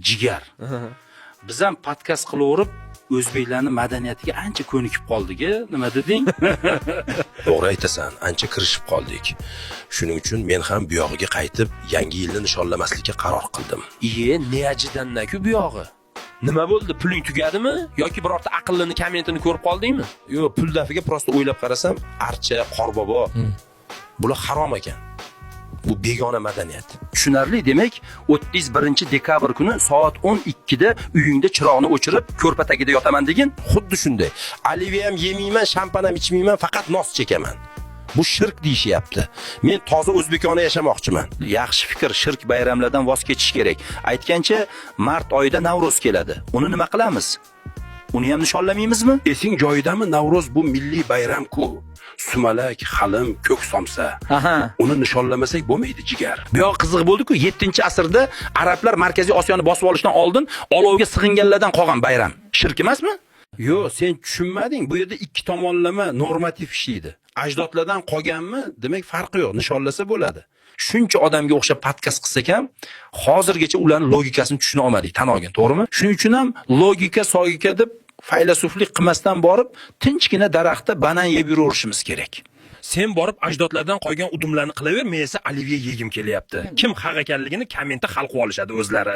Jigar. Biz ham podkast qilaverib, o'zbeklarning madaniyatiga ancha ko'nikib qoldik-a, nima deding? To'g'ri aytasan, ancha kirishib qoldik. Shuning uchun men ham bu yog'iga qaytib, yangi yilni nishonlamaslikka qaror qildim. Ne ajidannaku bu yog'i? Nima bo'ldi? Puling tugadimi yoki birorta aqllini kommentini ko'rib qoldingmi? Yo'q, pul dafiga prosta o'ylab qarasam, archa, qorbobo bular harom ekan. Bu begona madaniyat. Tushunarli, demak, 31-dekabr kuni soat 12 da uyingda chiroqni o'chirib, ko'rpa tagida yotaman degin. Xuddi shunday. Aliviya ham yemayman, shampan ham ichmayman, faqat nos chekaman. Bu shirk deyishyapti. Men toza o'zbekona yashamoqchiman. Yaxshi fikr, shirk bayramlardan voz kechish kerak. Aytgancha, mart oyida Navro'z keladi. Uni nima qilamiz? Uni ham nishonlamaymizmi? Esing joyidami? Navro'z bu milliy bayram-ku. Sumalak, xalim, ko'k somsa. Aha. Uni nishonlamasak bo'lmaydi, jigar. Bu yoq qiziq bo'ldi-ku, 7-asrda arablar Markaziy Osiyoni bosib olishdan oldin olovga sig'inganlardan qolgan bayram. Shirk emasmi? Yo'q, sen tushunmading. Bu yerda ikki tomonlama normativ ishlaydi. Ajdodlardan qolganmi? Demak, farqi yo'q, nishonlasa bo'ladi. Shuncha odamga o'xshab podkast qilsak ham, hozirgacha ularning logikasini tushuna olmadik, tan olgin, to'g'rimi? Shuning uchun ham logika deb faylasuflik qilmasdan borib, tinchgina daraxtda banan yeb yuraverishimiz kerak. Sen borib ajdodlardan qolgan udumlarni qilaver, men esa Oliviya yegim kelyapti. Kim haq ekanligini kommentda hal qilib olishadi o'zlari.